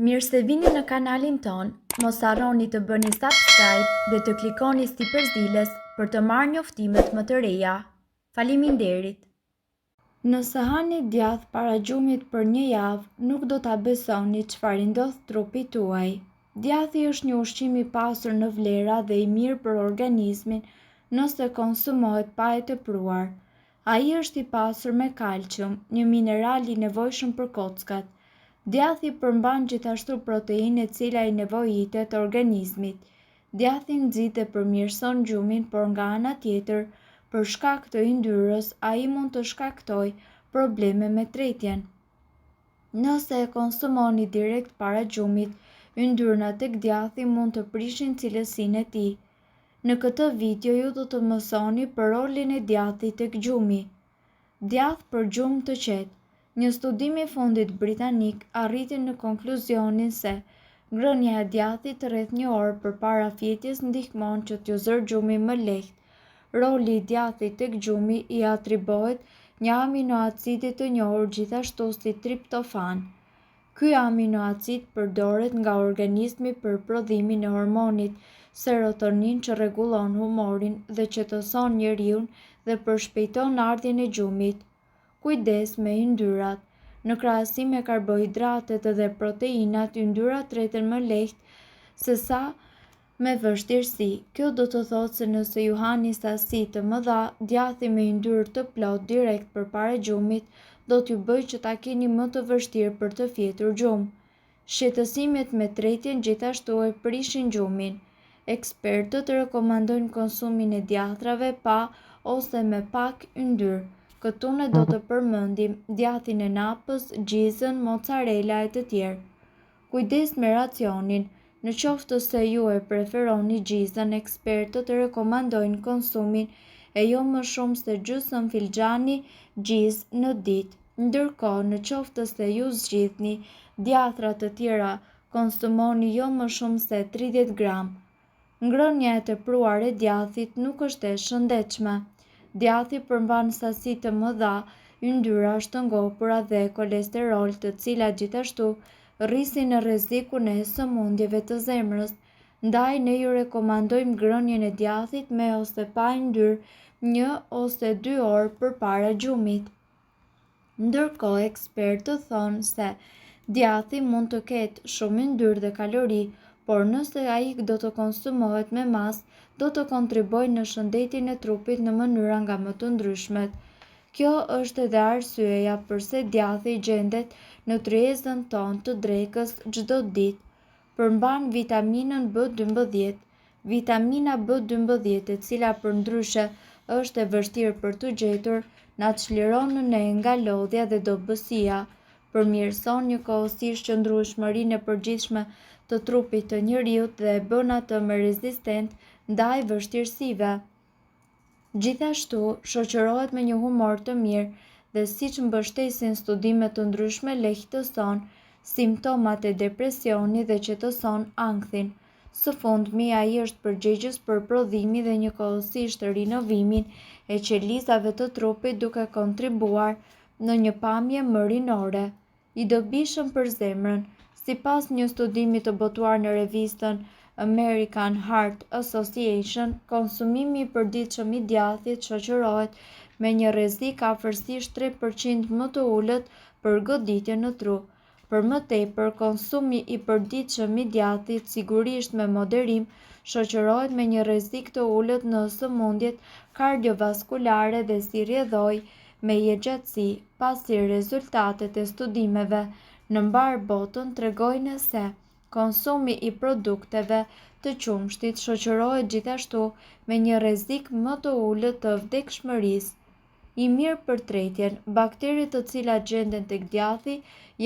Mirë se vini në kanalin ton, mos harroni të bëni subscribe dhe të klikoni si përzieles për të marrë njoftimet më të reja. Faleminderit! Nëse hani djath para gjumit për një javë, nuk do ta besoni çfarë ndodh trupit tuaj. Djathi është një ushqim i pasur në vlera dhe i mirë për organizmin nëse konsumohet pa e tepruar. Ai është i pasur me kalcium, një mineral i nevojshëm për kockat. Djathi përmban gjithashtu proteinë e cila i nevojitet organizmit. Djathi nxit dhe përmirëson gjumin, por nga ana tjetër, për shkak të yndyrës, ai mund të shkaktojë probleme me tretjen. Nëse e konsumoni direkt para gjumit, yndyrnat tek djathi mund të prishin cilësinë e tij. Në këtë video ju do të mësoni për rolin e djathit tek gjumi. Djath për gjumë të qetë. Një studim i fundit britanik arriti në konkluzionin se ngrënia e djathit rreth një orë përpara fjetjes ndihmon që t'ju zërë gjumi më lehtë. Roli i djathit tek gjumi i atribuohet një aminoacidit të njohur gjithashtu si triptofan. Ky aminoacid përdoret nga organizmi për prodhimin e hormonit serotonin që rregullon humorin dhe qetëson njeriun dhe përshpejton ardhjen e gjumit. Kujdes me yndyrat. Në krahasim me karbohidratet dhe proteinat, yndyrat rreten më lehtë se sa me vështirësi. Kjo do të thotë se nëse ju hani sasi të mëdha djathi me yndyrë të plotë direkt përpara gjumit, do t'ju bëjë që ta keni më të vështirë për të fjetur gjumë. Shqetësimet me tretjen gjithashtu e prishin gjumin. Ekspertët rekomandojnë konsumin e djathrave pa ose me pak yndyrë. Këtu ne do të përmendim djathin e Napës, gjizën, mozzarella e të tjerë. Kujdes me racionin. Në qoftë se ju e preferoni gjizën, ekspertët rekomandojnë konsumin e jo më shumë se gjysmë filxhani gjizë në ditë. Ndërkohë, në qoftë se ju zgjidhni djatra të tjera, konsumoni jo më shumë se 30 gram. Ngrënia e tepruar e djathit nuk është e shëndetshme. Djathi përmban sasi të mëdha yndyrash të ngopura dhe kolesterol, të cilat gjithashtu rrisin në rrezikun e sëmundjeve të zemrës. Ndaj ne ju rekomandojmë ngrënien e djathit me ose pa yndyrë 1 ose 2 orë përpara gjumit. Ndërkohë, ekspertët thonë se djathi mund të ketë shumë yndyrë dhe kalori, por nëse ai do të konsumohet me mas, do të kontribuojë në shëndetin e trupit në mënyra nga më të ndryshmet. Kjo është edhe arsyeja pse djathi gjendet në tryezën tonë të drekës çdo ditë. Përmban vitaminën B12. Vitamina B12, e cila përndryshe është e vështirë për t'u gjetur, na çliron ne nga lodhja dhe dobësia, përmirëson njëkohësisht qëndrueshmërinë e përgjithshme të trupit të njeriut dhe e bën atë më rezistent ndaj vështirësive. Gjithashtu, shoqërohet me një humor të mirë dhe siç mbështesin studime të ndryshme lehtëson simptomat e depresionit dhe qetëson ankthin. Së fundmi, ai është përgjegjës për prodhimin dhe njëkohësisht rinovimin e qelizave të trupit duke kontribuar në një pamje më rinore. I dobishëm për zemrën. Sipas një studimi të botuar në revistën American Heart Association, konsumimi i përditshëm i djathit shoqërohet me një rrezik afërsisht 3% më të ulët për goditje në tru. Për më tepër, konsumi i përditshëm i djathit, sigurisht me moderim, shoqërohet me një rrezik të ulët në sëmundjet kardiovaskulare dhe si rrjedhoi me jetëgjatësi, pasi rezultatet e studimeve në mbar botën tregojnë se konsumi i produkteve të qumshtit shoqërohet gjithashtu me një rrezik më të ulët të vdekshmërisë. I mirë për tretjen, bakteret të cilat gjenden tek djathi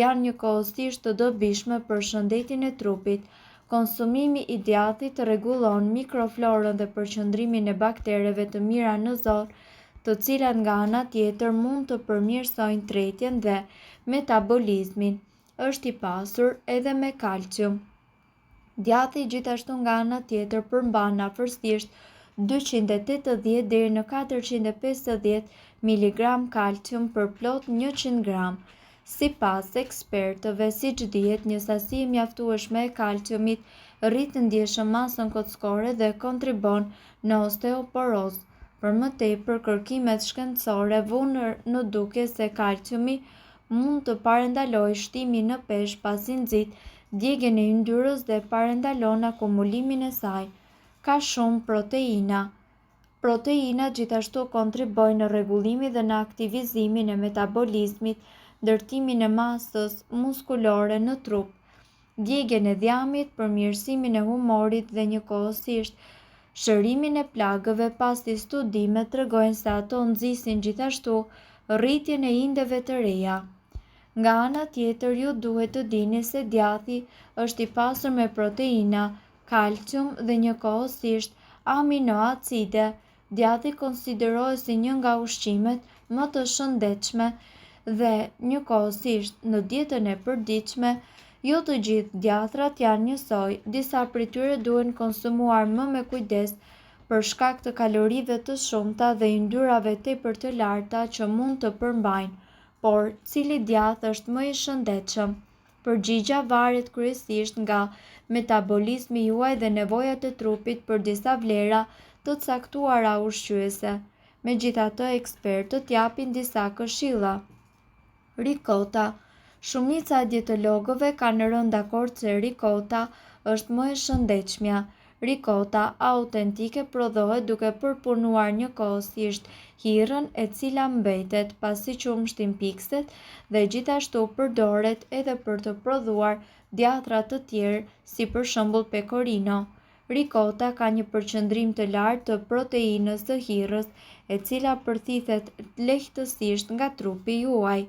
janë njëkohësisht të dobishme për shëndetin e trupit. Konsumimi i djathit rregullon mikroflorën dhe përqendrimin e baktereve të mira në zor, të cilat nga ana tjetër mund të përmirësojnë tretjen dhe metabolizmin. Është i pasur edhe me kalcium. Djathi gjithashtu nga ana tjetër përmban afërsisht 280 deri në 450 mg kalcium për plot 100 gram. Sipas ekspertëve, siç dihet, një sasi e mjaftueshme e kalciumit rrit të ndjeshëm masën kockore dhe kontribon në osteoporozë. Për më tepër, kërkimet shkencore vunë në dukje se kalciumi mund të parandalojë shtimin në peshë pasi nxit djegjen e yndyrës dhe parandalon akumulimin e saj. Ka shumë proteina. Proteinat gjithashtu kontribojnë në rregullimin dhe në aktivizimin e metabolizmit, ndërtimin e masës muskulore në trup, djegjen e djamit, përmirësimin e humorit dhe njëkohësisht shërimin e plagëve. Pasi studimet tregojnë se ato nxisin gjithashtu rritjen e indeve të reja. Nga ana tjetër, ju duhet të dini se djathi është i pasur me proteina, kalcium dhe njëkohësisht aminoacide. Djathi konsiderohet si një nga ushqimet më të shëndetshme dhe njëkohësisht në dietën e përditshme. Jo të gjithë djathrat janë njësoj, disa prej tyre duhen konsumuar më me kujdes për shkak të kalorive të shumta dhe yndyrave tepër të larta që mund të përmbajnë. Por, cili djath është më i shëndetshëm? Përgjigjja varet kryesisht nga metabolizmi juaj dhe nevojat e trupit për disa vlera të caktuara ushqyese. Megjithatë, ekspertët japin disa këshilla. Ricota. Shumica e dietologëve kanë rënë dakord se ricota është më e shëndetshmja. Ricota autentike prodhohet duke përpunuar njëkohësisht hirrën e cila mbetet pasi qumshtin pikset dhe gjithashtu përdoret edhe për të prodhuar djatra të tjerë si për shembull pecorino. Ricota ka një përqendrim të lartë të proteinës së hirrës, e cila përthithet lehtësisht nga trupi juaj.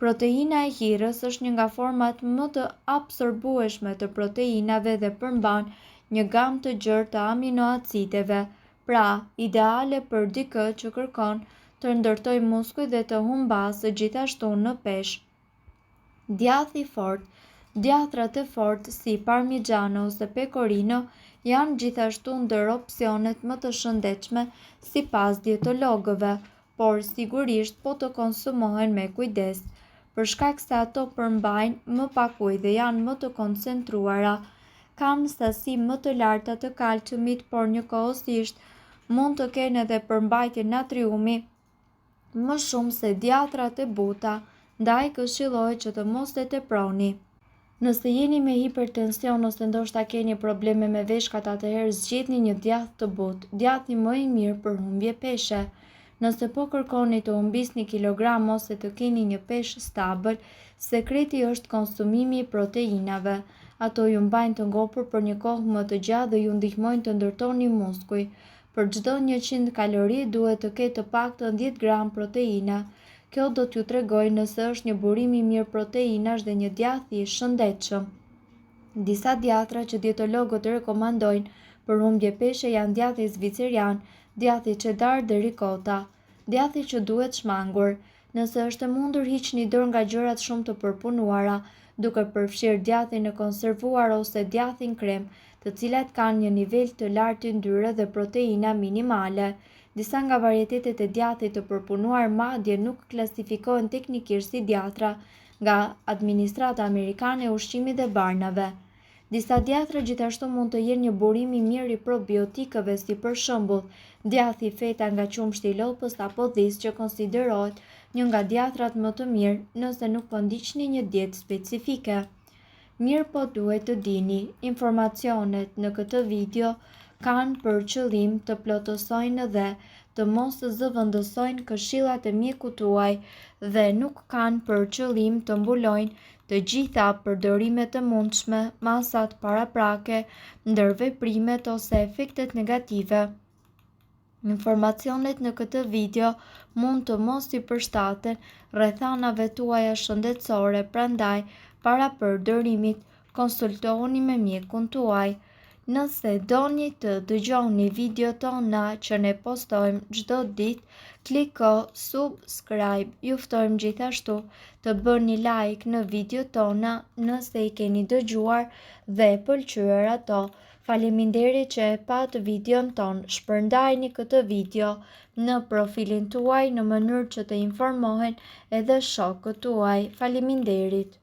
Proteina e hirrës është një nga format më të absorbueshme të proteinave dhe përmban një gamë të gjerë të aminoacideve, pra ideale për dikë që kërkon të ndërtojë muskuj dhe të humbasë gjithashtu në peshë. Djathi i fortë. Djathtrat e fortë si parmigiano ose pecorino janë gjithashtu ndër opsionet më të shëndetshme sipas dietologëve, por sigurisht po të konsumohen me kujdes, për shkak se ato përmbajnë më pak ujë dhe janë më të koncentruara. Kanë sasi më të larta të kalciumit, por njëkohësisht mund të kenë edhe përmbajtje natriumi më shumë se djathtrat e buta, ndaj këshillohet që të mos e teproni. Nëse jeni me hipertension ose ndoshta keni probleme me veshkat, atëherë zgjidhni një djath të butë, djathi më i mirë për humbje peshe. Nëse po kërkoni të humbisni kilogram ose të keni një peshë stabël, sekreti është konsumimi i proteinave. Ato ju mbajnë të ngopur për një kohë më të gjatë dhe ju ndihmojnë të ndërtoni muskuj. Për çdo 100 kalori duhet të ketë të paktën 10 gram proteina. Kjo do t'ju tregojë nëse është një burim i mirë proteinash dhe një djath i shëndetshëm. Disa djathtra që dietologët rekomandojnë për humbje peshe janë djathi zvicerian, djathi cheddar dhe ricota. Djathi që duhet shmangur. Nëse është e mundur, hiqni dorë nga gjërat shumë të përpunuara, duke përfshirë djathin e konservuar ose djathin krem, të cilat kanë një nivel të lartë yndyrë dhe proteina minimale. Disa nga varietetet e djathit të përpunuar madje nuk klasifikohen teknikisht si djathra nga Administrata Amerikane e Ushqimit dhe Barnave. Disa djathra gjithashtu mund të jenë një burim i mirë i probiotikëve, si për shembull djathi feta nga qumshti i lopës apo dhis, që konsiderohet një nga djathrat më të mirë nëse nuk po ndiqni një dietë specifike. Mirë po duhet të dini, informacionet në këtë video kanë për qëllim të plotësojnë dhe të mos zëvendësojnë këshillat e mjekut tuaj dhe nuk kanë për qëllim të mbulojnë të gjitha përdorimet e mundshme, masat paraprake, ndërveprimet ose efektet negative. Informacionet në këtë video mund të mos i përshtaten rrethanave tuaja shëndetësore, prandaj para përdorimit konsultohuni me mjekun tuaj. Nëse doni të dëgjoni video tona që ne postojmë çdo ditë, kliko subscribe. Ju ftojmë gjithashtu të bëni like në video tona nëse i keni dëgjuar dhe pëlqyer ato. Faleminderit që e pat videon ton. Shpërndajni këtë video në profilin tuaj në mënyrë që të informohen edhe shokët tuaj. Faleminderit.